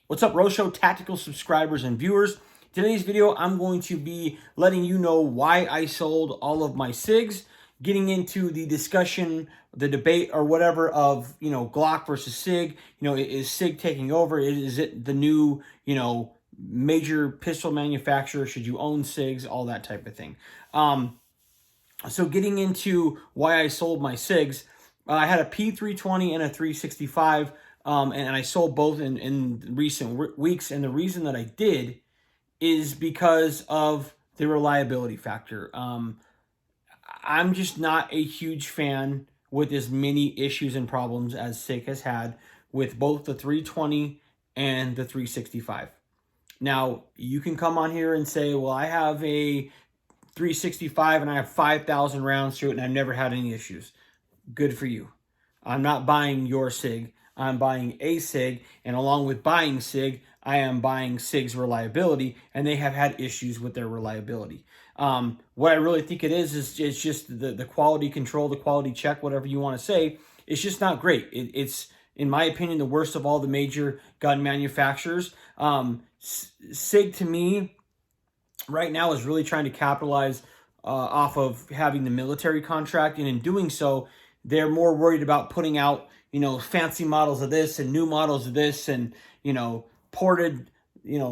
What's up, Rosho Tactical subscribers and viewers? Today's video, I'm going to be letting you know why I sold all of my SIGs, getting into the discussion, the debate or whatever of, Glock versus SIG. Is SIG taking over? Is it the new, major pistol manufacturer? Should you own SIGs? All that type of thing. So getting into why I sold my SIGs, I had a P320 and a 365. And I sold both in recent weeks. And the reason that I did is because of the reliability factor. I'm just not a huge fan with as many issues and problems as SIG has had with both the 320 and the 365. Now, you can come on here and say, well, I have a 365 and I have 5,000 rounds to it and I've never had any issues. Good for you. I'm not buying your SIG. I'm buying a SIG, and along with buying SIG, I am buying SIG's reliability, and they have had issues with their reliability. What I really think it is just the quality control, the quality check, whatever you want to say. It's just not great. It's, in my opinion, the worst of all the major gun manufacturers. SIG, to me, right now is really trying to capitalize off of having the military contract, and in doing so, they're more worried about putting out fancy models of this and new models of this and, ported,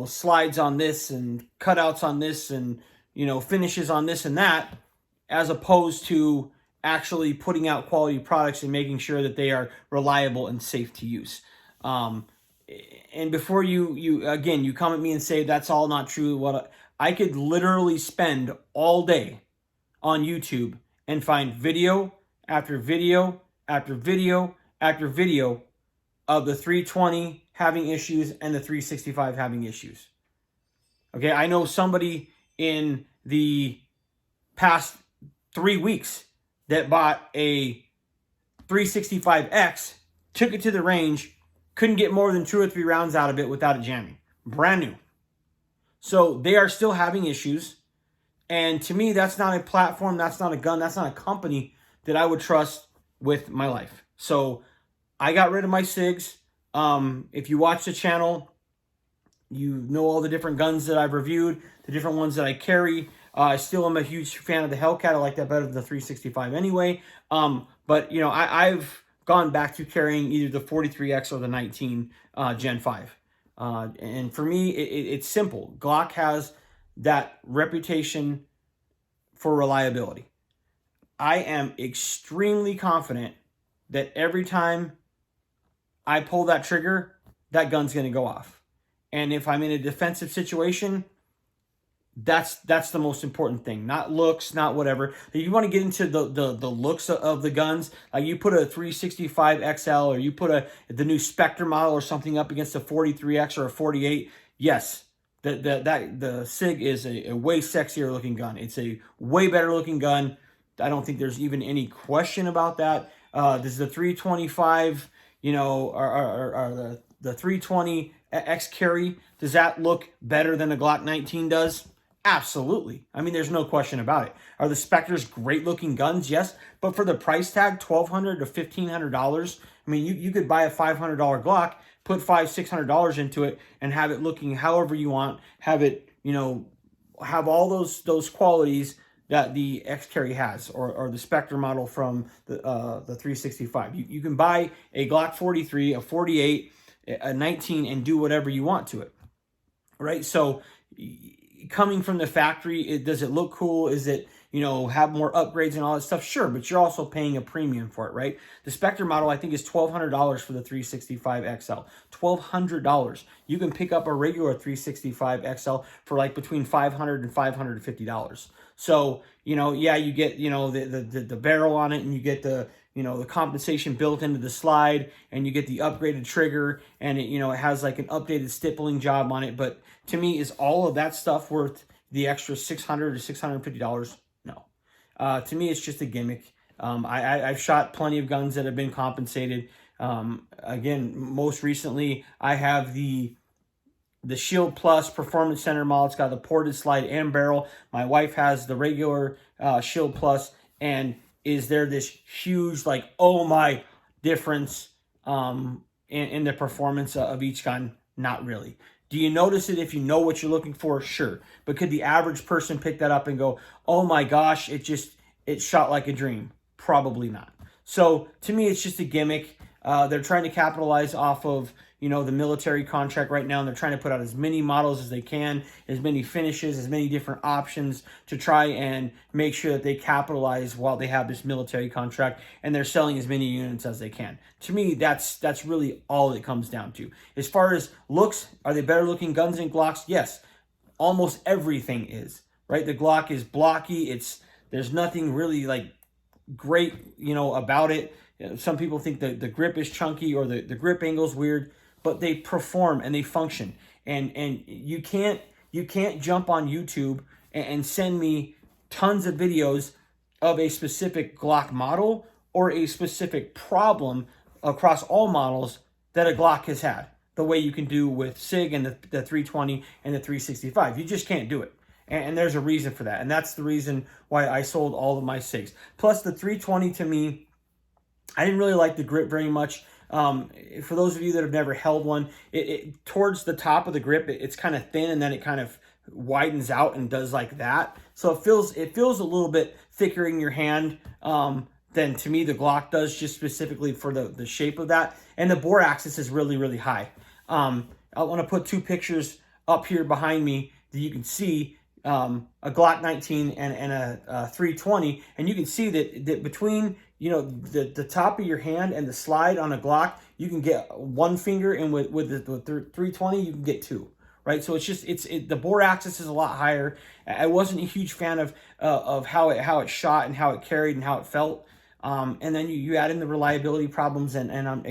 slides on this and cutouts on this and, finishes on this and that, as opposed to actually putting out quality products and making sure that they are reliable and safe to use. And before you come at me and say that's all not true, I could literally spend all day on YouTube and find video after video after video after video of the 320 having issues and the 365 having issues. Okay, I know somebody in the past 3 weeks that bought a 365X, took it to the range, couldn't get more than 2 or 3 rounds out of it without it jamming. Brand new. So they are still having issues. And to me, that's not a platform, that's not a gun, that's not a company that I would trust with my life. So I got rid of my SIGs. If you watch the channel, you know all the different guns that I've reviewed, the different ones that I carry. I still am a huge fan of the Hellcat. I like that better than the 365 anyway. But, I've gone back to carrying either the 43X or the 19 Gen 5. And for me, it's simple. Glock has that reputation for reliability. I am extremely confident that every time I pull that trigger, that gun's going to go off. And if I'm in a defensive situation, that's the most important thing. Not looks, not whatever. If you want to get into the looks of the guns, like you put a 365 XL or you put the new Spectre model or something up against a 43X or a 48, yes, the SIG is a way sexier looking gun. It's a way better looking gun. I don't think there's even any question about that. Does the 325, or the 320 X carry, does that look better than a Glock 19 does? Absolutely. I mean, there's no question about it. Are the Spectres great looking guns? Yes. But for the price tag, $1,200 to $1,500, I mean, you could buy a $500 Glock, put $500-$600 into it, and have it looking however you want, have it, have all those qualities that the X carry has, or the Spectre model from the 365. You can buy a Glock 43, a 48, a 19, and do whatever you want to it, right? So coming from the factory, does it look cool? Is it, have more upgrades and all that stuff? Sure, but you're also paying a premium for it, right? The Spectre model, I think, is $1,200 for the 365 XL. $1,200. You can pick up a regular 365 XL for like between $500 and $550. So, yeah, you get, the barrel on it, and you get the compensation built into the slide, and you get the upgraded trigger, and it has like an updated stippling job on it. But to me, is all of that stuff worth the extra $600 to $650? No. To me, it's just a gimmick. I've shot plenty of guns that have been compensated. Again, most recently, I have the Shield Plus Performance Center model. It's got the ported slide and barrel. My wife has the regular Shield Plus, and is there this huge, like, oh my, difference in the performance of each gun? Not really. Do you notice it if you know what you're looking for? Sure. But could the average person pick that up and go, oh my gosh, it shot like a dream? Probably not. So to me, it's just a gimmick. They're trying to capitalize off of, the military contract right now, and they're trying to put out as many models as they can, as many finishes, as many different options to try and make sure that they capitalize while they have this military contract, and they're selling as many units as they can. To me, that's really all it comes down to. As far as looks, are they better looking guns than Glocks? Yes, almost everything is, right? The Glock is blocky. There's nothing really like great, about it. Some people think the grip is chunky or the grip angle is weird, but they perform and they function. And you can't jump on YouTube and send me tons of videos of a specific Glock model or a specific problem across all models that a Glock has had, the way you can do with Sig and the 320 and the 365. You just can't do it. And there's a reason for that. And that's the reason why I sold all of my Sigs. Plus, the 320 to me, I didn't really like the grip very much. For those of you that have never held one, it towards the top of the grip, it's kind of thin, and then it kind of widens out and does like that. So it feels a little bit thicker in your hand than to me the Glock does, just specifically for the shape of that. And the bore axis is really, really high. I want to put two pictures up here behind me that you can see. A Glock 19 and a 320, and you can see that between the top of your hand and the slide on a Glock, you can get one finger, and with the 320 you can get two, right? So it's just the bore axis is a lot higher. I wasn't a huge fan of how it shot and how it carried and how it felt. And then you add in the reliability problems, and I'm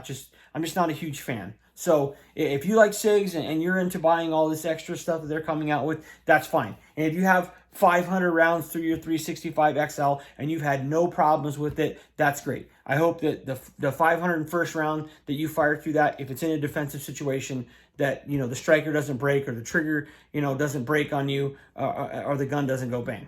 just not a huge fan. So if you like SIGs and you're into buying all this extra stuff that they're coming out with, that's fine. And if you have 500 rounds through your 365 XL and you've had no problems with it, that's great. I hope that the 501st round that you fire through that, if it's in a defensive situation, that the striker doesn't break or the trigger doesn't break on you, or the gun doesn't go bang.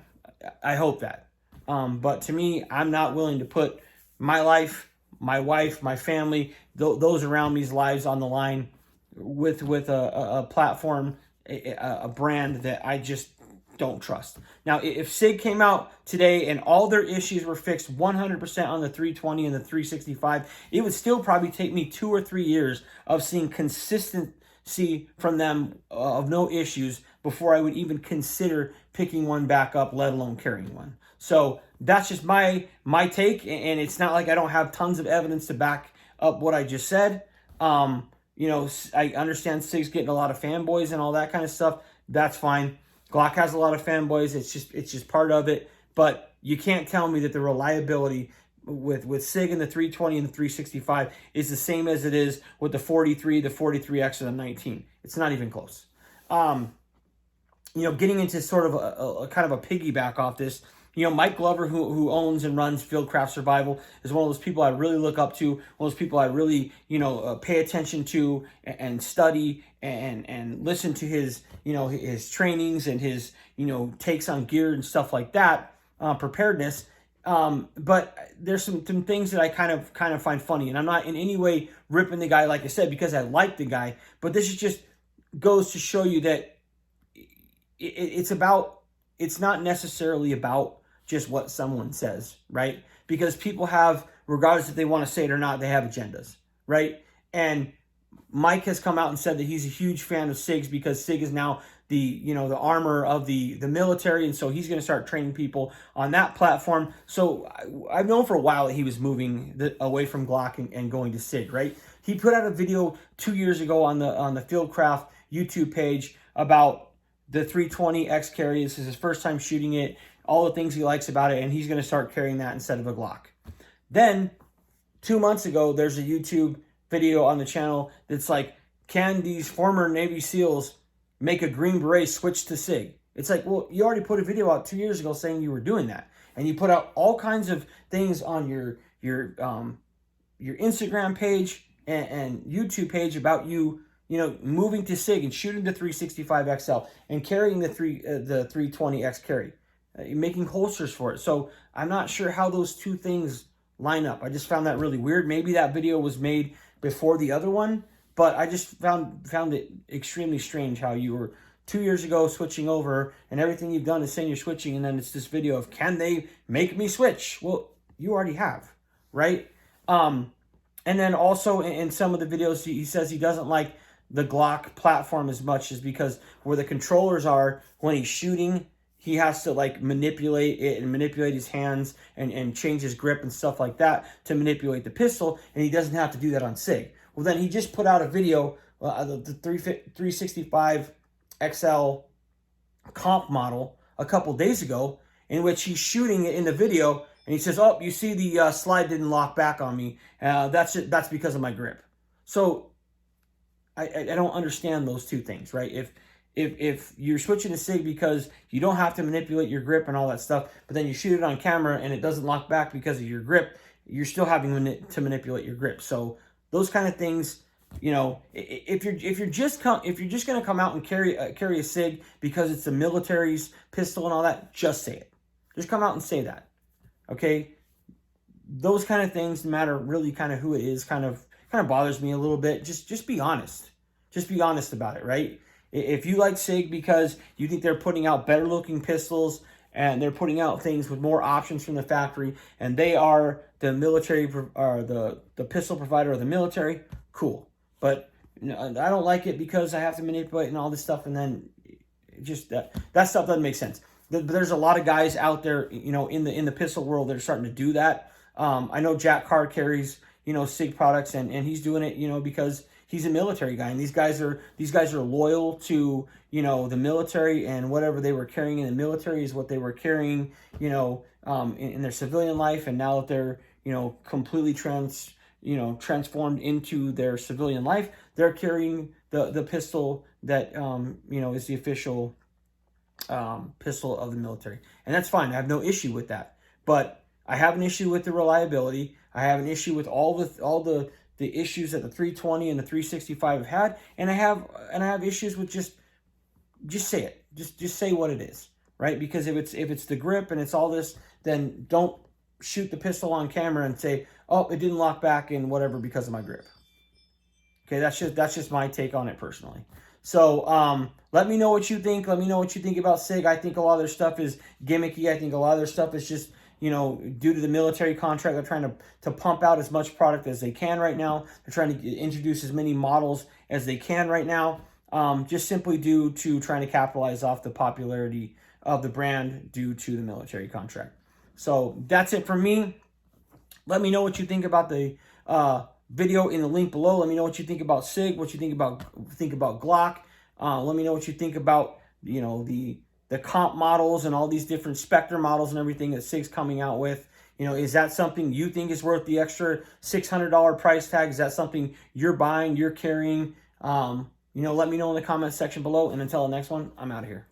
I hope that. But to me, I'm not willing to put my life, my wife, my family, those around me's lives on the line with a platform, a brand that I just don't trust. Now, if Sig came out today and all their issues were fixed 100% on the 320 and the 365, it would still probably take me 2 or 3 years of seeing consistency from them of no issues before I would even consider picking one back up, let alone carrying one. So that's just my take, and it's not like I don't have tons of evidence to back up what I just said. I understand Sig's getting a lot of fanboys and all that kind of stuff. That's fine. Glock has a lot of fanboys. It's just part of it. But you can't tell me that the reliability with Sig and the 320 and the 365 is the same as it is with the 43, the 43X, or the 19. It's not even close. Getting into sort of a kind of a piggyback off this, Mike Glover, who owns and runs Fieldcraft Survival, is one of those people I really look up to, one of those people I really, pay attention to and study and listen to his, his trainings and his, takes on gear and stuff like that, preparedness. But there's some things that I kind of find funny, and I'm not in any way ripping the guy, like I said, because I like the guy, but this is just goes to show you that it's not necessarily about just what someone says, right? Because people have, regardless if they want to say it or not, they have agendas, right? And Mike has come out and said that he's a huge fan of SIGs because SIG is now the armor of the military, and so he's going to start training people on that platform. So I've known for a while that he was moving away from Glock and going to SIG, right? He put out a video 2 years ago on the Fieldcraft YouTube page about the 320X carry. This is his first time shooting it, all the things he likes about it, and he's going to start carrying that instead of a Glock. Then 2 months ago, there's a YouTube video on the channel that's like, can these former Navy SEALs make a Green Beret switch to SIG? It's like, well, you already put a video out 2 years ago saying you were doing that, and you put out all kinds of things on your Instagram page and YouTube page about you moving to SIG and shooting the 365 XL and carrying the 320X carry, making holsters for it. So I'm not sure how those two things line up. I just found that really weird. Maybe that video was made before the other one, But I just found it extremely strange how you were 2 years ago switching over, and everything you've done is saying you're switching, and then it's this video of, can they make me switch? Well, you already have, right? And then also in some of the videos, he says he doesn't like the Glock platform as much, is because where the controllers are, when he's shooting, he has to like manipulate it and manipulate his hands and change his grip and stuff like that to manipulate the pistol, and he doesn't have to do that on Sig. Well, then he just put out a video, the 365 XL comp model a couple days ago, in which he's shooting it in the video, and he says, "Oh, you see the slide didn't lock back on me. That's because of my grip." So I don't understand those two things, right? If you're switching to Sig because you don't have to manipulate your grip and all that stuff, but then you shoot it on camera and it doesn't lock back because of your grip, you're still having to manipulate your grip. So those kind of things, you know, if you're just going to come out and carry a Sig because it's the military's pistol and all that, just say it. Just come out and say that. Okay? Those kind of things, no matter really kind of who it is, kind of bothers me a little bit. Just be honest. Just be honest about it, right? If you like Sig because you think they're putting out better looking pistols and they're putting out things with more options from the factory, and they are the military or the pistol provider of the military, cool. But you know, I don't like it because I have to manipulate and all this stuff, and then just that stuff doesn't make sense. There's a lot of guys out there, you know, in the pistol world that are starting to do that. I know Jack Carr carries, you know, Sig products, and he's doing it, you know, because he's a military guy, and these guys are loyal to, you know, the military, and whatever they were carrying in the military is what they were carrying, you know, in their civilian life. And now that they're, you know, completely transformed into their civilian life, they're carrying the pistol that you know, is the official pistol of the military, and that's fine. I have no issue with that, but I have an issue with the reliability. I have an issue with all the issues that the 320 and the 365 have had, and I have issues with just say it. Just say what it is, right? Because if it's the grip and it's all this, then don't shoot the pistol on camera and say, "Oh, it didn't lock back and whatever because of my grip." Okay, that's just my take on it personally. So let me know what you think. Let me know what you think about Sig. I think a lot of their stuff is gimmicky. I think a lot of their stuff is just, you know, due to the military contract, they're trying to pump out as much product as they can right now. They're trying to introduce as many models as they can right now, just simply due to trying to capitalize off the popularity of the brand due to the military contract. So that's it for me. Let me know what you think about the video in the link below. Let me know what you think about Sig, what you think about Glock. Let me know what you think about, you know, the comp models and all these different Spectre models and everything that Sig's coming out with. You know, is that something you think is worth the extra $600 price tag? Is that something you're buying, you're carrying? You know, let me know in the comment section below. And until the next one, I'm out of here.